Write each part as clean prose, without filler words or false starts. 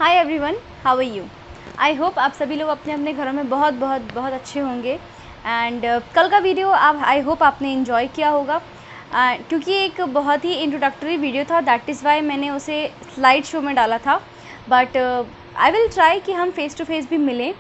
Hi everyone, how are you. I hope आप सभी लोग अपने अपने घरों में बहुत बहुत बहुत अच्छे होंगे। एंड कल का वीडियो आप आई होप आपने इन्जॉय किया होगा, क्योंकि एक बहुत ही इंट्रोडक्टरी वीडियो था। दैट इज़ वाई मैंने उसे स्लाइड शो में डाला था। बट आई विल ट्राई कि हम फेस टू फेस भी मिलें।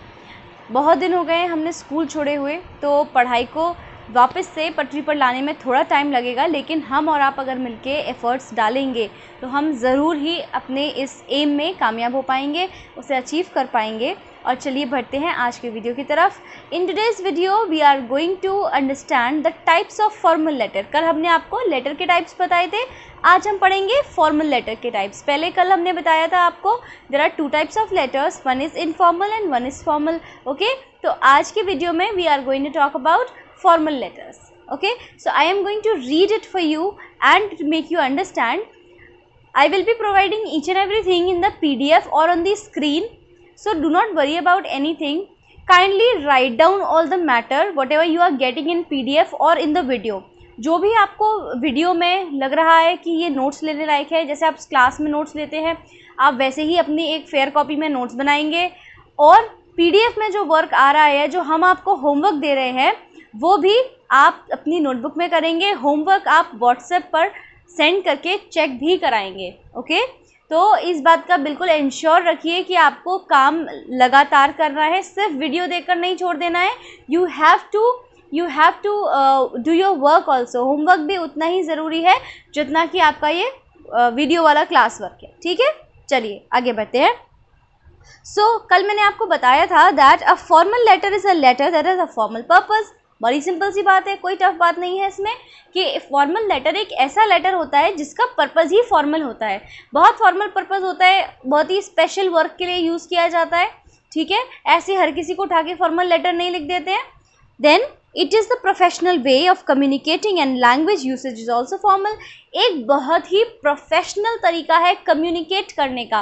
बहुत दिन हो गए हमने स्कूल छोड़े हुए, तो पढ़ाई को वापस से पटरी पर लाने में थोड़ा टाइम लगेगा, लेकिन हम और आप अगर मिलके एफ़र्ट्स डालेंगे तो हम ज़रूर ही अपने इस एम में कामयाब हो पाएंगे, उसे अचीव कर पाएंगे। और चलिए बढ़ते हैं आज के वीडियो की तरफ। In today's video we are going to understand the types of formal letter. कल हमने आपको लेटर के टाइप्स बताए थे, आज हम पढ़ेंगे फॉर्मल लेटर के टाइप्स। पहले कल हमने बताया था आपको there are two types of letters, one is informal and one is formal. Okay, तो आज की वीडियो में we are going to talk about formal letters. Okay, so I am going to read it for you and to make you understand. I will be providing each and everything in the PDF or on the screen, so do not worry about anything. Kindly write down all the matter whatever you are getting in PDF or in the video. जो भी आपको video में लग रहा है कि ये notes लेने लायक है, जैसे आप क्लास में नोट्स लेते हैं, आप वैसे ही अपनी एक फेयर कॉपी में नोट्स बनाएंगे। और PDF में जो वर्क आ रहा है, जो हम आपको होमवर्क दे रहे हैं, वो भी आप अपनी नोटबुक में करेंगे। होमवर्क आप व्हाट्सएप पर सेंड करके चेक भी कराएंगे। ओके, तो इस बात का बिल्कुल इंश्योर रखिए कि आपको काम लगातार करना है, सिर्फ वीडियो देखकर नहीं छोड़ देना है। You have to do your work also. Homework भी उतना ही ज़रूरी है जितना कि आपका ये वीडियो वाला क्लास वर्क है। ठीक है, चलिए आगे बढ़ते हैं। कल मैंने आपको बताया था that a formal letter is a letter that has a formal purpose. बड़ी सिंपल सी बात है, कोई टफ बात नहीं है इसमें, कि फॉर्मल लेटर एक ऐसा लेटर होता है जिसका पर्पज़ ही फॉर्मल होता है। बहुत फॉर्मल पर्पज़ होता है, बहुत ही स्पेशल वर्क के लिए यूज़ किया जाता है। ठीक है, ऐसे हर किसी को उठा के फॉर्मल लेटर नहीं लिख देते हैं। Then it is the professional way of communicating and language usage is also formal. एक बहुत ही प्रोफेशनल तरीका है कम्युनिकेट करने का,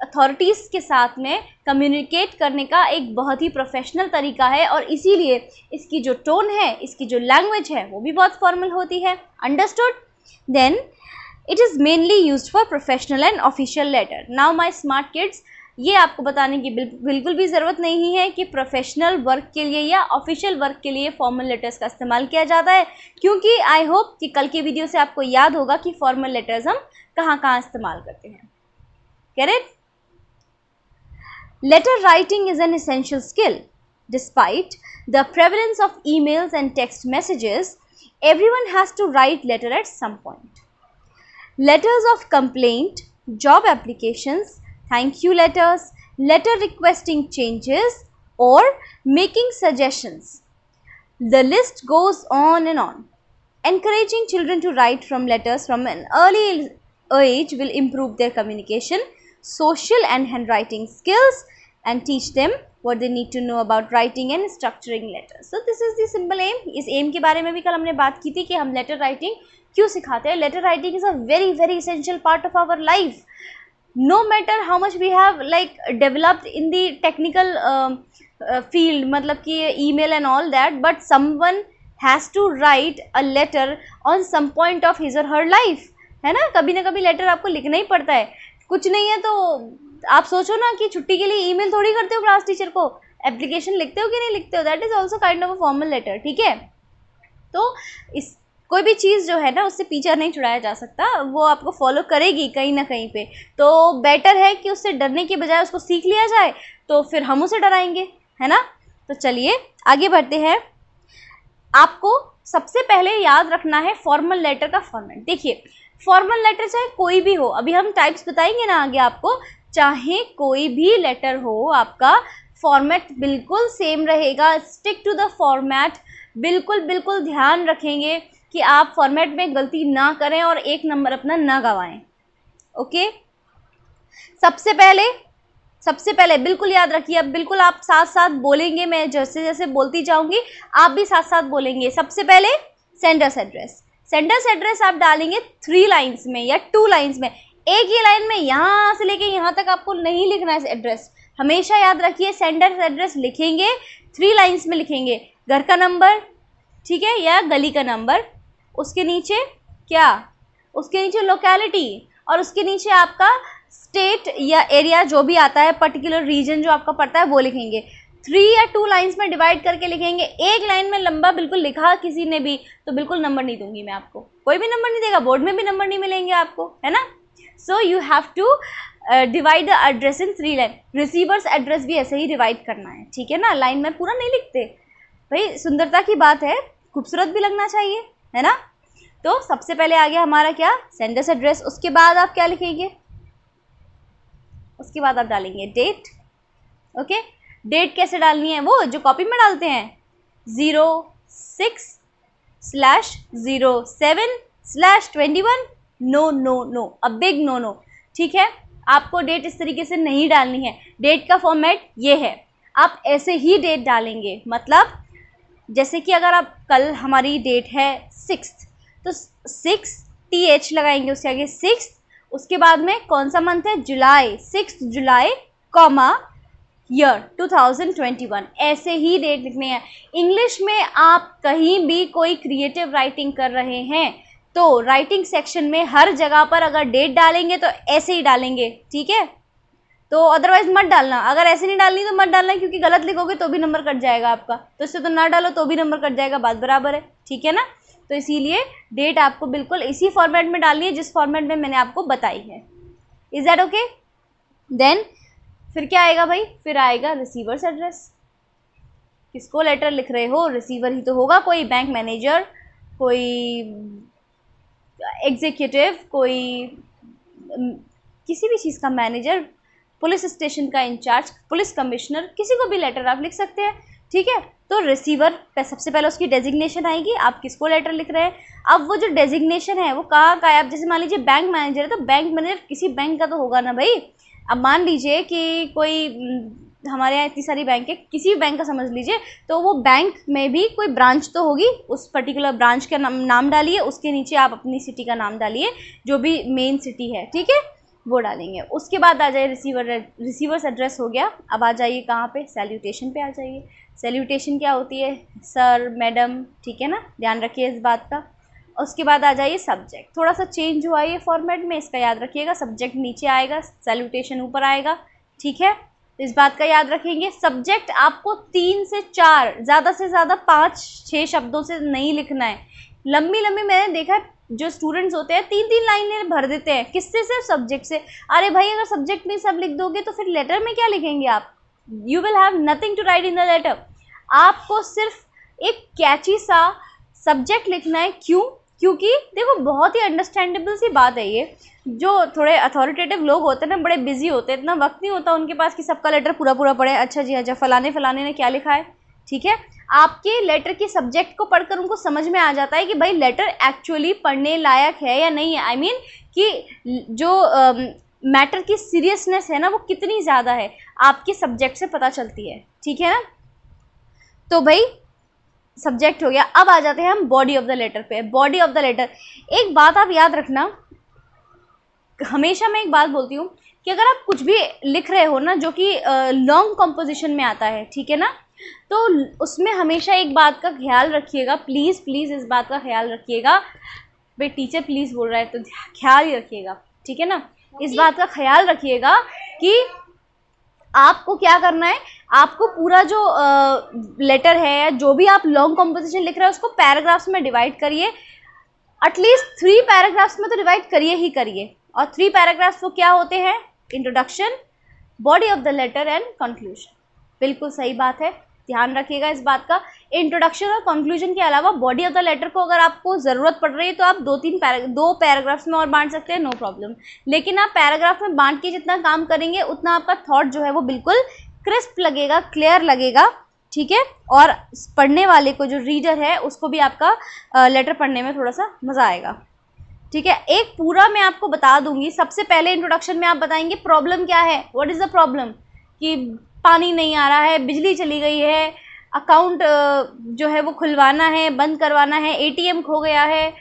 अथॉरिटीज़ के साथ में कम्युनिकेट करने का एक बहुत ही प्रोफेशनल तरीका है, और इसीलिए इसकी जो टोन है, इसकी जो लैंग्वेज है, वो भी बहुत फॉर्मल होती है। Understood? Then it is mainly used for professional and official letter. Now my smart kids, ये आपको बताने की बिल्कुल भी ज़रूरत नहीं है कि प्रोफेशनल वर्क के लिए या ऑफिशियल वर्क के लिए फॉर्मल लेटर्स का इस्तेमाल किया जाता है, क्योंकि आई होप कि कल की वीडियो से आपको याद होगा कि फॉर्मल लेटर्स हम कहाँ कहाँ इस्तेमाल करते हैं। Get it? Letter writing is an essential skill. Despite the prevalence of emails and text messages, everyone has to write letter at some point. Letters of complaint, job applications, thank you letters, letter requesting changes or making suggestions. The list goes on and on. Encouraging children to write from letters from an early age will improve their communication, social and handwriting skills and teach them what they need to know about writing and structuring letters. So this is the simple aim. इस aim के बारे में भी कल हमने बात की थी कि हम letter writing क्यों सिखाते हैं। Letter writing is a very very essential part of our life. No matter how much we have like developed in the technical field, मतलब कि email and all that, but someone has to write a letter on some point of his or her life, है ना। कभी ना कभी letter आपको लिखना ही पड़ता है। कुछ नहीं है तो आप सोचो ना कि छुट्टी के लिए ईमेल थोड़ी करते हो क्लास टीचर को, एप्लीकेशन लिखते हो कि नहीं लिखते हो। That is also kind of a formal letter. ठीक है, तो इस कोई भी चीज़ जो है ना, उससे पीछा नहीं छुड़ाया जा सकता, वो आपको फॉलो करेगी कहीं ना कहीं पे। तो बेटर है कि उससे डरने की बजाय उसको सीख लिया जाए, तो फिर हम उसे डराएंगे, है ना। तो चलिए आगे बढ़ते हैं। आपको सबसे पहले याद रखना है फॉर्मल लेटर का फॉर्मेट। देखिए, फॉर्मल लेटर चाहे कोई भी हो, अभी हम टाइप्स बताएंगे ना आगे आपको, चाहे कोई भी लेटर हो, आपका फॉर्मेट बिल्कुल सेम रहेगा। स्टिक टू द फॉर्मेट, बिल्कुल बिल्कुल ध्यान रखेंगे कि आप फॉर्मेट में गलती ना करें और एक नंबर अपना ना गंवाएं। ओके, सबसे पहले बिल्कुल याद रखिए, अब बिल्कुल आप साथ साथ बोलेंगे, मैं जैसे जैसे बोलती जाऊंगी आप भी साथ साथ बोलेंगे। सबसे पहले सेंडर्स एड्रेस। सेंडर्स एड्रेस आप डालेंगे 3 लाइन्स में या 2 लाइन्स में। एक ही लाइन में यहाँ से लेके यहाँ तक आपको नहीं लिखना है एड्रेस। हमेशा याद रखिए, सेंडर्स एड्रेस लिखेंगे 3 लाइन्स में लिखेंगे। घर का नंबर, ठीक है, या गली का नंबर, उसके नीचे क्या, उसके नीचे लोकेलिटी, और उसके नीचे आपका स्टेट या एरिया जो भी आता है, पर्टिकुलर रीजन जो आपका पड़ता है वो लिखेंगे। 3 या 2 लाइन्स में डिवाइड करके लिखेंगे। एक लाइन में लंबा बिल्कुल लिखा किसी ने भी तो बिल्कुल नंबर नहीं दूंगी मैं आपको, कोई भी नंबर नहीं देगा, बोर्ड में भी नंबर नहीं मिलेंगे आपको, है ना। So you have to divide the address in 3 line. Receivers address भी ऐसे ही डिवाइड करना है, ठीक है ना। लाइन में पूरा नहीं लिखते भाई, सुंदरता की बात है, खूबसूरत भी लगना चाहिए, है ना। तो सबसे पहले आ गया हमारा क्या, सेंडर्स एड्रेस। उसके बाद आप क्या लिखेंगे, उसके बाद आप डालेंगे डेट। ओके, डेट कैसे डालनी है, वो जो कॉपी में डालते हैं 06/07/21। No no no, a big no no, ठीक है। आपको डेट इस तरीके से नहीं डालनी है। डेट का फॉर्मेट ये है, आप ऐसे ही डेट डालेंगे। मतलब जैसे कि अगर आप कल हमारी डेट है 6 तो 6 TH लगाएंगे उसके आगे 6, उसके बाद में कौन सा मंथ है, जुलाई, 6 जुलाई कॉमा ईयर 2021, ऐसे ही डेट लिखनी है। इंग्लिश में आप कहीं भी कोई क्रिएटिव राइटिंग कर रहे हैं तो राइटिंग सेक्शन में हर जगह पर अगर डेट डालेंगे तो ऐसे ही डालेंगे, ठीक है। तो अदरवाइज मत डालना, अगर ऐसे नहीं डालनी तो मत डालना, क्योंकि गलत लिखोगे तो भी नंबर कट जाएगा आपका, तो इससे तो ना डालो तो भी नंबर कट जाएगा, बात बराबर है, ठीक है ना। तो इसीलिए डेट आपको बिल्कुल इसी फॉर्मेट में डालनी है जिस फॉर्मेट में मैंने आपको बताई है। Is that okay. देन फिर क्या आएगा भाई, फिर आएगा रिसीवर्स एड्रेस। किसको लेटर लिख रहे हो, रिसीवर ही तो होगा, कोई बैंक मैनेजर, कोई एग्जीक्यूटिव, कोई किसी भी चीज़ का मैनेजर, पुलिस स्टेशन का इंचार्ज, पुलिस कमिश्नर, किसी को भी लेटर आप लिख सकते हैं, ठीक है। तो रिसीवर पे सबसे पहले उसकी डेजिग्नेशन आएगी, आप किसको लेटर लिख रहे हैं। अब वो जो डेजिग्नेशन है वो कहाँ का है, आप जैसे मान लीजिए बैंक मैनेजर है तो बैंक मैनेजर किसी बैंक का तो होगा ना भाई। अब मान लीजिए कि कोई हमारे यहाँ इतनी सारी बैंक है, किसी भी बैंक का समझ लीजिए, तो वो बैंक में भी कोई ब्रांच तो होगी, उस पर्टिकुलर ब्रांच का नाम डालिए, उसके नीचे आप अपनी सिटी का नाम डालिए, जो भी मेन सिटी है, ठीक है, वो डालेंगे। उसके बाद आ जाए रिसीवर्स एड्रेस हो गया। अब आ जाइए कहाँ पे, सैल्यूटेशन पे आ जाइए। सैल्यूटेशन क्या होती है, सर, मैडम, ठीक है ना, ध्यान रखिए इस बात का। उसके बाद आ जाइए सब्जेक्ट, थोड़ा सा चेंज हुआ है फॉर्मेट में, इसका याद रखिएगा। सब्जेक्ट नीचे आएगा, सैल्यूटेशन ऊपर आएगा, ठीक है। तो इस बात का याद रखेंगे। सब्जेक्ट आपको 3 से 4, ज़्यादा से ज़्यादा 5-6 शब्दों से नहीं लिखना है। लंबी लंबी मैंने देखा जो स्टूडेंट्स होते हैं 3-3 लाइनें भर देते हैं, किससे, सिर्फ सब्जेक्ट से। अरे भाई अगर सब्जेक्ट में सब लिख दोगे तो फिर लेटर में क्या लिखेंगे आप, you will have nothing to write in the letter. आपको सिर्फ एक कैची सा सब्जेक्ट लिखना है। क्यों, क्योंकि देखो बहुत ही अंडरस्टैंडेबल सी बात है ये, जो थोड़े अथॉरिटेटिव लोग होते हैं ना, बड़े बिजी होते हैं, इतना वक्त नहीं होता उनके पास कि सबका लेटर पूरा पूरा पढ़े। अच्छा जी, अच्छा फलाने फलाने ने क्या लिखा है, ठीक है। आपके लेटर के सब्जेक्ट को पढ़कर उनको समझ में आ जाता है कि भाई लेटर एक्चुअली पढ़ने लायक है या नहीं है। आई मीन कि जो मैटर की सीरियसनेस है ना वो कितनी ज़्यादा है, आपके सब्जेक्ट से पता चलती है, ठीक है ना। तो भाई सब्जेक्ट हो गया। अब आ जाते हैं हम बॉडी ऑफ द लेटर पे। बॉडी ऑफ द लेटर, एक बात आप याद रखना, हमेशा मैं एक बात बोलती हूँ कि अगर आप कुछ भी लिख रहे हो ना जो कि लॉन्ग कंपोजिशन में आता है, ठीक है ना, तो उसमें हमेशा एक बात का ख्याल रखिएगा, प्लीज़ प्लीज़ इस बात का ख्याल रखिएगा। भाई टीचर प्लीज़ बोल रहा है तो ख्याल ही रखिएगा, ठीक है ना। इस बात का ख्याल रखिएगा कि आपको क्या करना है, आपको पूरा जो लेटर है या जो भी आप लॉन्ग कंपोजिशन लिख रहे हो उसको पैराग्राफ्स में डिवाइड करिए। एटलीस्ट 3 पैराग्राफ्स में तो डिवाइड करिए ही करिए। और 3 पैराग्राफ्स वो क्या होते हैं, introduction, body of the letter and conclusion. बिल्कुल सही बात है, ध्यान रखिएगा इस बात का। इंट्रोडक्शन और कंक्लूजन के अलावा बॉडी ऑफ द लेटर को अगर आपको ज़रूरत पड़ रही है तो आप 2 पैराग्राफ्स में और बांट सकते हैं, नो प्रॉब्लम। लेकिन आप पैराग्राफ में बांट के जितना काम करेंगे उतना आपका थॉट जो है वो बिल्कुल क्रिस्प लगेगा, क्लियर लगेगा, ठीक है। और पढ़ने वाले को, जो रीडर है, उसको भी आपका लेटर पढ़ने में थोड़ा सा मज़ा आएगा, ठीक है। एक पूरा मैं आपको बता दूंगी। सबसे पहले इंट्रोडक्शन में आप बताएंगे प्रॉब्लम क्या है, व्हाट इज़ द प्रॉब्लम, कि पानी नहीं आ रहा है, बिजली चली गई है, अकाउंट जो है वो खुलवाना है, बंद करवाना है, ATM खो गया है,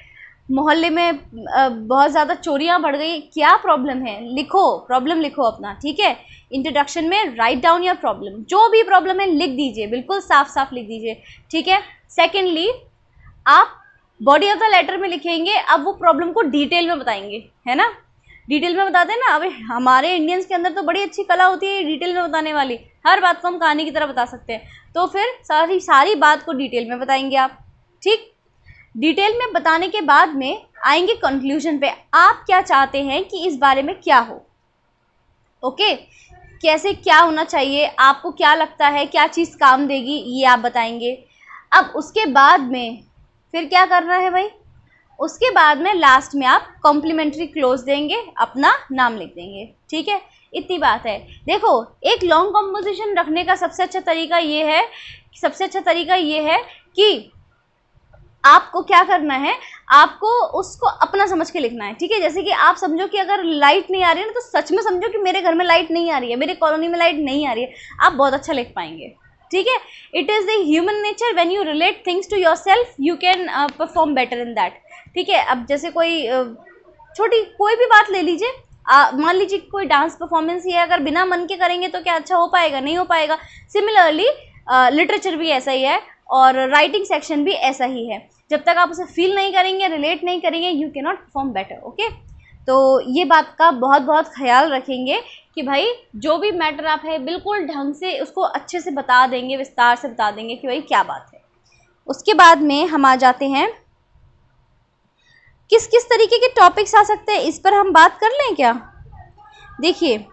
मोहल्ले में बहुत ज़्यादा चोरियां बढ़ गई, क्या प्रॉब्लम है, लिखो, प्रॉब्लम लिखो अपना, ठीक है। इंट्रोडक्शन में राइट डाउन योर प्रॉब्लम, जो भी प्रॉब्लम है लिख दीजिए, बिल्कुल साफ साफ लिख दीजिए, ठीक है। सेकेंडली आप बॉडी ऑफ द लेटर में लिखेंगे, अब वो प्रॉब्लम को डिटेल में बताएंगे, है ना। डिटेल में बताते हैं ना। अभी हमारे इंडियंस के अंदर तो बड़ी अच्छी कला होती है डिटेल में बताने वाली, हर बात को हम कहानी की तरह बता सकते हैं। तो फिर सारी बात को डिटेल में बताएंगे आप, ठीक। डिटेल में बताने के बाद में आएंगे कंक्लूजन पे, आप क्या चाहते हैं कि इस बारे में क्या हो, ओके। कैसे क्या होना चाहिए, आपको क्या लगता है क्या चीज़ काम देगी, ये आप बताएंगे। अब उसके बाद में फिर क्या करना है भाई, उसके बाद में लास्ट में आप कॉम्प्लीमेंट्री क्लोज देंगे, अपना नाम लिख देंगे, ठीक है। इतनी बात है। देखो, एक लॉन्ग कॉम्पोजिशन रखने का सबसे अच्छा तरीका ये है कि आपको क्या करना है, आपको उसको अपना समझ के लिखना है, ठीक है। जैसे कि आप समझो कि अगर लाइट नहीं आ रही है ना, तो सच में समझो कि मेरे घर में लाइट नहीं आ रही है, मेरे कॉलोनी में लाइट नहीं आ रही है, आप बहुत अच्छा लिख पाएंगे, ठीक है। It is the human nature, when you relate things to yourself you can perform better in that, ठीक है। अब जैसे कोई छोटी कोई भी बात ले लीजिए, मान लीजिए कोई डांस परफॉर्मेंस ही है, अगर बिना मन के करेंगे तो क्या अच्छा हो पाएगा, नहीं हो पाएगा। सिमिलरली लिटरेचर भी ऐसा ही है और राइटिंग सेक्शन भी ऐसा ही है, जब तक आप उसे फील नहीं करेंगे, रिलेट नहीं करेंगे, you can not perform better, okay. तो ये बात का बहुत बहुत ख्याल रखेंगे कि भाई जो भी मैटर आप है बिल्कुल ढंग से उसको अच्छे से बता देंगे, विस्तार से बता देंगे कि भाई क्या बात है। उसके बाद में हम आ जाते हैं किस किस तरीके के टॉपिक्स आ सकते हैं, इस पर हम बात कर लें क्या। देखिए,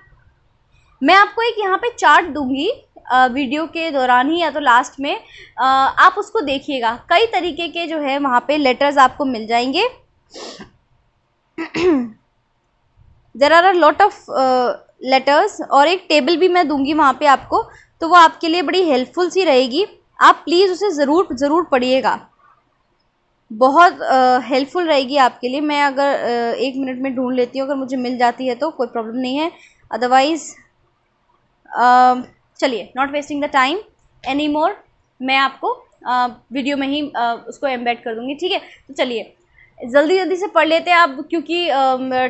मैं आपको एक यहाँ पे चार्ट दूंगी वीडियो के दौरान ही या तो लास्ट में, आप उसको देखिएगा। कई तरीके के जो है वहाँ पे लेटर्स आपको मिल जाएंगे। There are a lot of letters, और एक टेबल भी मैं दूंगी वहाँ पे आपको, तो वो आपके लिए बड़ी हेल्पफुल सी रहेगी। आप प्लीज़ उसे ज़रूर पढ़िएगा, बहुत हेल्पफुल रहेगी आपके लिए। मैं अगर 1 मिनट में ढूंढ लेती हूँ, अगर मुझे मिल जाती है तो कोई प्रॉब्लम नहीं है, अदरवाइज़ चलिए, not wasting the time any more, मैं आपको वीडियो में ही उसको एम्बेड कर दूंगी, ठीक है। तो चलिए जल्दी से पढ़ लेते हैं आप, क्योंकि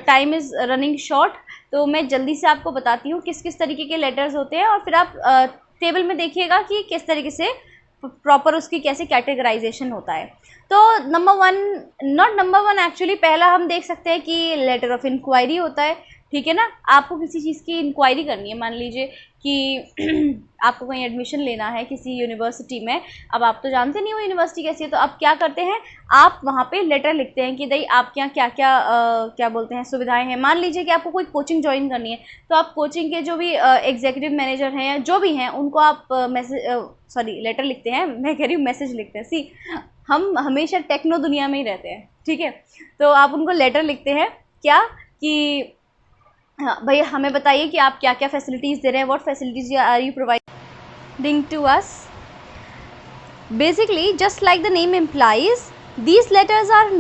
टाइम इज़ रनिंग शॉर्ट। तो मैं जल्दी से आपको बताती हूँ किस किस तरीके के लेटर्स होते हैं, और फिर आप टेबल में देखिएगा कि किस तरीके से प्रॉपर उसकी कैसे कैटेगराइजेशन होता है। तो नंबर वन एक्चुअली पहला हम देख सकते हैं कि लेटर ऑफ इंक्वायरी होता है, ठीक है ना। आपको किसी चीज़ की इंक्वायरी करनी है, मान लीजिए कि आपको कहीं एडमिशन लेना है किसी यूनिवर्सिटी में। अब आप तो जानते नहीं हो यूनिवर्सिटी कैसी है, तो आप क्या करते हैं, आप वहाँ पे लेटर लिखते हैं कि भाई आपके यहाँ क्या क्या क्या बोलते हैं सुविधाएं हैं। मान लीजिए कि आपको कोई कोचिंग ज्वाइन करनी है, तो आप कोचिंग के जो भी एग्जीक्यूटिव मैनेजर हैं या जो भी हैं उनको आप लेटर लिखते हैं, मैं कह रही हूँ मैसेज लिखते हैं। सी, हम हमेशा टेक्नो दुनिया में ही रहते हैं, ठीक है। तो आप उनको लेटर लिखते हैं क्या कि हाँ भैया, हमें बताइए कि आप क्या क्या फैसिलिटीज़ दे रहे हैं, what facilities are you providing to us. Basically just like the name implies, these letters are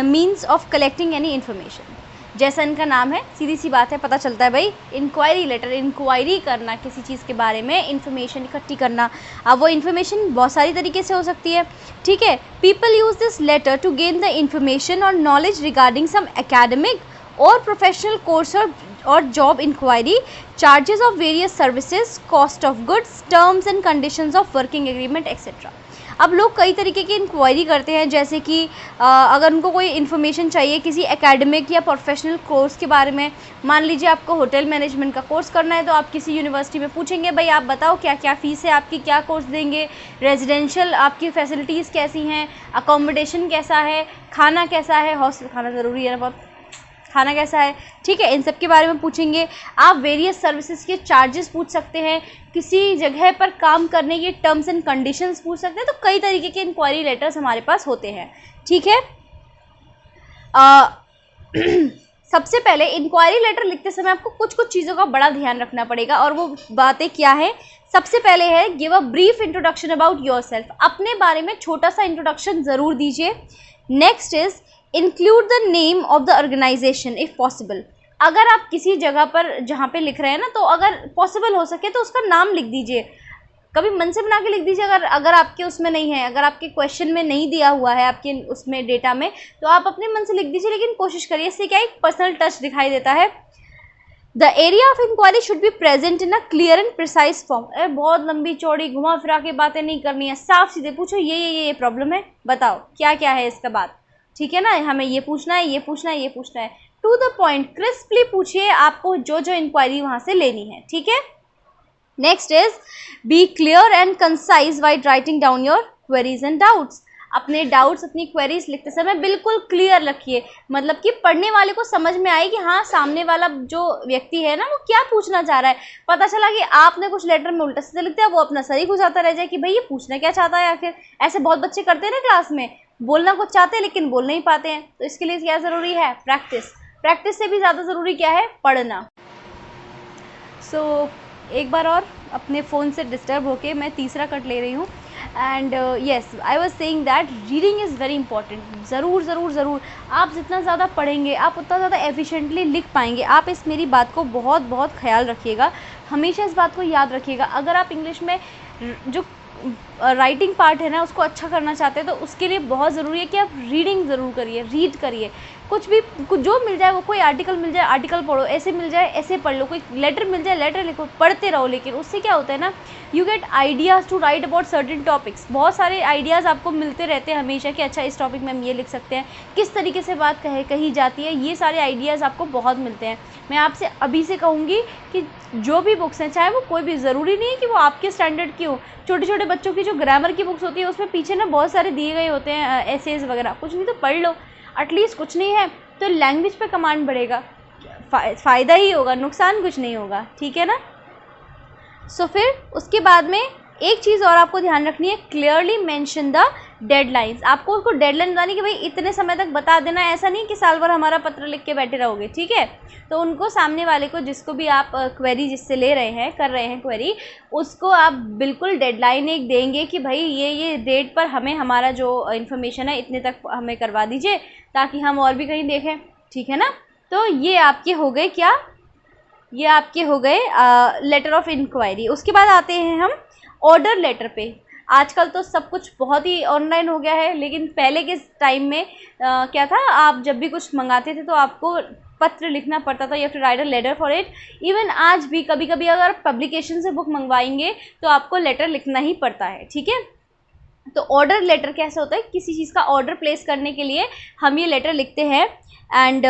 means of collecting any information. जैसा इनका नाम है, सीधी सी बात है, पता चलता है भाई इंक्वायरी लेटर, इंक्वायरी करना किसी चीज़ के बारे में, इन्फॉर्मेशन इकट्ठी करना। अब वो इन्फॉर्मेशन बहुत सारी तरीके से हो सकती है, ठीक है। People use this letter to gain the information और नॉलेज रिगार्डिंग सम एकेडमिक और प्रोफेशनल कोर्स और job inquiry, charges of various services, cost of goods, terms and conditions of working agreement etcetera. अब लोग कई तरीके की इंक्वायरी करते हैं, जैसे कि अगर उनको कोई इन्फॉर्मेशन चाहिए किसी एकेडमिक या प्रोफेशनल कोर्स के बारे में। मान लीजिए आपको होटल मैनेजमेंट का कोर्स करना है, तो आप किसी यूनिवर्सिटी में पूछेंगे भाई आप बताओ क्या क्या फ़ीस है आपकी, क्या कोर्स देंगे, रेजिडेंशियल आपकी फैसिलिटीज़ कैसी हैं, अकोमोडेशन कैसा है, खाना कैसा है, हॉस्टल खाना ज़रूरी है ना बहुत, खाना कैसा है, ठीक है, इन सब के बारे में पूछेंगे। आप वेरियस सर्विसेज के चार्जेस पूछ सकते हैं, किसी जगह पर काम करने के टर्म्स एंड कंडीशंस पूछ सकते हैं। तो कई तरीके के इंक्वायरी लेटर्स हमारे पास होते हैं, ठीक है। सबसे पहले इंक्वायरी लेटर लिखते समय आपको कुछ चीज़ों का बड़ा ध्यान रखना पड़ेगा, और वो बातें क्या है। सबसे पहले है give a brief introduction about yourself, अपने बारे में छोटा सा इंट्रोडक्शन ज़रूर दीजिए। Next is include the name of the organisation if possible. अगर आप किसी जगह पर जहाँ पे लिख रहे हैं ना, तो अगर पॉसिबल हो सके तो उसका नाम लिख दीजिए, कभी मन से बना के लिख दीजिए। अगर आपके उसमें नहीं है, अगर आपके क्वेश्चन में नहीं दिया हुआ है आपके उसमें डेटा में, तो आप अपने मन से लिख दीजिए, लेकिन कोशिश करिए, इससे क्या एक पर्सनल टच दिखाई देता है। The area of inquiry should be present in a clear and precise form. बहुत लंबी चौड़ी घुमा फिरा के बातें नहीं करनी है, साफ सीधे पूछो ये प्रॉब्लम है, बताओ क्या क्या है इसका बात, ठीक है ना, हमें ये पूछना है, ये पूछना है, ये पूछना है। टू द पॉइंट, क्रिस्पली पूछिए आपको जो जो इंक्वायरी वहाँ से लेनी है, ठीक है। Next is be clear and concise while writing down your queries and doubts. अपने डाउट्स, अपनी क्वेरीज लिखते समय बिल्कुल क्लियर रखिए, मतलब कि पढ़ने वाले को समझ में आए कि हाँ सामने वाला जो व्यक्ति है ना वो क्या पूछना चाह रहा है। पता चला कि आपने कुछ लेटर में उल्टा सीधा लिख दिया, वो अपना सही गुजारता रह जाए कि भाई ये पूछना क्या चाहता है आखिर। ऐसे बहुत बच्चे करते हैं ना क्लास में, बोलना कुछ चाहते हैं लेकिन बोल नहीं पाते हैं। तो इसके लिए क्या ज़रूरी है? प्रैक्टिस। प्रैक्टिस से भी ज़्यादा ज़रूरी क्या है? पढ़ना। सो एक बार और अपने फ़ोन से डिस्टर्ब होके मैं तीसरा कट ले रही हूँ। And yes, I was saying that reading is very important. ज़रूर ज़रूर ज़रूर आप जितना ज़्यादा पढ़ेंगे आप उतना ज़्यादा एफिशिएंटली लिख पाएंगे। आप इस मेरी बात को बहुत बहुत ख्याल रखिएगा, हमेशा इस बात को याद रखिएगा। अगर आप इंग्लिश में जो राइटिंग पार्ट है ना उसको अच्छा करना चाहते हैं तो उसके लिए बहुत ज़रूरी है कि आप रीडिंग ज़रूर करिए, रीड करिए। कुछ जो मिल जाए, वो कोई आर्टिकल मिल जाए आर्टिकल पढ़ो, ऐसे मिल जाए ऐसे पढ़ लो, कोई लेटर मिल जाए लेटर लिखो, पढ़ते रहो। लेकिन उससे क्या होता है ना, you get ideas to write about certain topics. बहुत सारे आइडियाज़ आपको मिलते रहते हैं हमेशा कि अच्छा इस टॉपिक में हम ये लिख सकते हैं, किस तरीके से बात कही जाती है, ये सारे आइडियाज़ आपको बहुत मिलते हैं। मैं आपसे अभी से कहूँगी कि जो भी बुक्स हैं, चाहे वो कोई भी, ज़रूरी नहीं है कि वो आपके स्टैंडर्ड की हो। छोटे छोटे बच्चों की जो ग्रामर की बुक्स होती है उसमें पीछे ना बहुत सारे दिए गए होते हैं एसेज वगैरह, कुछ नहीं तो पढ़ लो एटलीस्ट। कुछ नहीं है तो लैंग्वेज पे कमांड बढ़ेगा, फ़ायदा ही होगा, नुकसान कुछ नहीं होगा, ठीक है ना। सो फिर उसके बाद में एक चीज़ और आपको ध्यान रखनी है, क्लियरली मेंशन द डेडलाइंस। आपको उसको डेडलाइन बतानी कि भाई इतने समय तक बता देना, ऐसा नहीं कि साल भर हमारा पत्र लिख के बैठे रहोगे, ठीक है। तो उनको सामने वाले को, जिसको भी आप क्वेरी जिससे ले रहे हैं, कर रहे हैं क्वेरी, उसको आप बिल्कुल डेडलाइन एक देंगे कि भाई ये डेट पर हमें हमारा जो इन्फॉर्मेशन है इतने तक हमें करवा दीजिए, ताकि हम और भी कहीं देखें, ठीक है ना। तो ये आपके हो गए क्या, ये आपके हो गए लेटर ऑफ इंक्वायरी। उसके बाद आते हैं हम ऑर्डर लेटर पे। आजकल तो सब कुछ बहुत ही ऑनलाइन हो गया है, लेकिन पहले के टाइम में क्या था, आप जब भी कुछ मंगाते थे तो आपको पत्र लिखना पड़ता था, या फिर write a letter for it. Even आज भी कभी कभी अगर पब्लिकेशन से बुक मंगवाएंगे तो आपको लेटर लिखना ही पड़ता है, ठीक है। तो ऑर्डर लेटर कैसे होता है, किसी चीज़ का ऑर्डर प्लेस करने के लिए हम ये लेटर लिखते हैं। एंड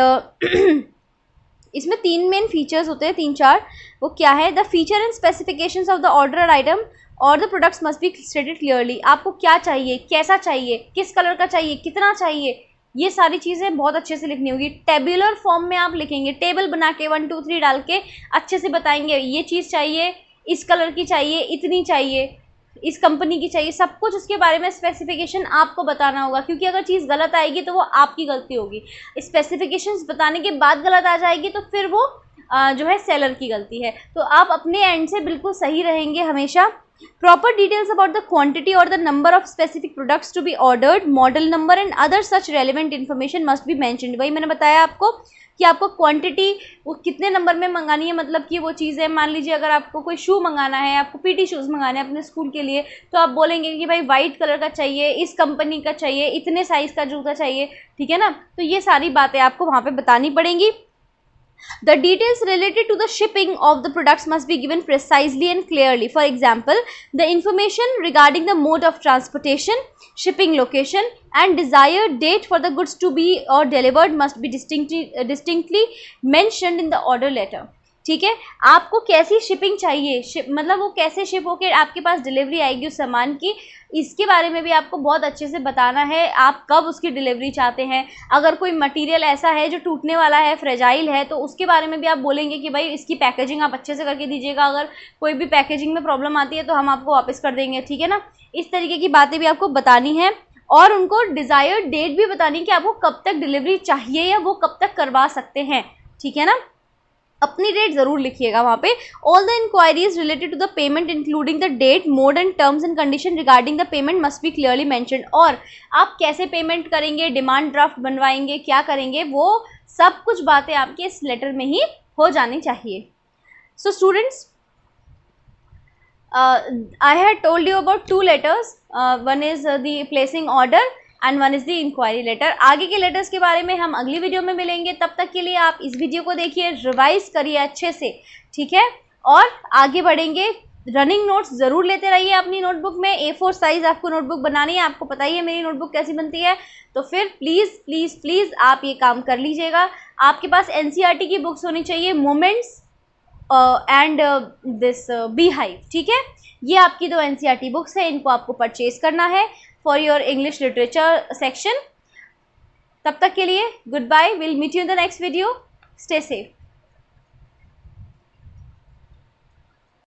इसमें 3 मेन फीचर्स होते हैं, 3-4। वो क्या है? The feature and specifications of the order item और the products must be stated clearly. आपको क्या चाहिए, कैसा चाहिए, किस कलर का चाहिए, कितना चाहिए, ये सारी चीज़ें बहुत अच्छे से लिखनी होगी। टेबुलर फॉर्म में आप लिखेंगे, टेबल बना के 1 2 3 डाल के अच्छे से बताएंगे, ये चीज़ चाहिए, इस कलर की चाहिए, इतनी चाहिए, इस कंपनी की चाहिए, सब कुछ उसके बारे में स्पेसिफिकेशन आपको बताना होगा। क्योंकि अगर चीज़ गलत आएगी तो वो आपकी गलती होगी, स्पेसिफिकेशंस बताने के बाद गलत आ जाएगी तो फिर वो जो है सेलर की गलती है। तो आप अपने एंड से बिल्कुल सही रहेंगे हमेशा। Proper details about the quantity और the number of specific products to be ordered, model number and other such relevant information must be mentioned. वही मैंने बताया आपको कि आपको क्वांटिटी वो कितने नंबर में मंगानी है, मतलब कि वो चीज़ें, मान लीजिए अगर आपको कोई शू मंगाना है, आपको पीटी शूज़ मंगाने हैं अपने स्कूल के लिए, तो आप बोलेंगे कि भाई वाइट कलर का चाहिए, इस कंपनी का चाहिए, इतने साइज़ का जूता चाहिए, ठीक है ना। तो ये सारी बातें आपको वहाँ पे बतानी पड़ेंगी। The details related to the shipping of the products must be given precisely and clearly. For example, the information regarding the mode of transportation, shipping location, and desired date for the goods to be or delivered must be distinctly mentioned in the order letter. ठीक है, आपको कैसी shipping चाहिए, मतलब वो कैसे ship होकर आपके पास डिलीवरी आएगी उस सामान की, इसके बारे में भी आपको बहुत अच्छे से बताना है। आप कब उसकी डिलीवरी चाहते हैं, अगर कोई मटेरियल ऐसा है जो टूटने वाला है, फ्रेजाइल है, तो उसके बारे में भी आप बोलेंगे कि भाई इसकी पैकेजिंग आप अच्छे से करके दीजिएगा, अगर कोई भी पैकेजिंग में प्रॉब्लम आती है तो हम आपको वापस कर देंगे, ठीक है ना। इस तरीके की बातें भी आपको बतानी है और उनको डिज़ायर्ड डेट भी बतानी कि आपको कब तक डिलीवरी चाहिए या वो कब तक करवा सकते हैं, ठीक है ना। अपनी डेट ज़रूर लिखिएगा वहाँ पे। All the inquiries related to the payment including the date, mode and terms and condition regarding the payment must be clearly mentioned. और आप कैसे पेमेंट करेंगे, डिमांड ड्राफ्ट बनवाएंगे, क्या करेंगे, वो सब कुछ बातें आपके इस लेटर में ही हो जानी चाहिए। So students, I had told you about 2 letters. One is the placing order and 1 is the inquiry letter. आगे के लेटर्स के बारे में हम अगली वीडियो में मिलेंगे। तब तक के लिए आप इस वीडियो को देखिए, रिवाइज करिए अच्छे से, ठीक है, और आगे बढ़ेंगे। रनिंग नोट्स ज़रूर लेते रहिए अपनी नोटबुक में। A4 साइज़ आपको नोटबुक बनानी है, आपको पता ही है मेरी नोटबुक कैसी बनती है। तो फिर प्लीज़ प्लीज़ प्लीज़ आप ये काम कर लीजिएगा। आपके पास NCERT की बुक्स होनी चाहिए, moments and this bee hive, ठीक है। ये आपकी 2 NCERT बुक्स है, इनको आपको परचेज करना है for your English literature section. तब तक के लिए good bye, will meet you in the next video, stay safe.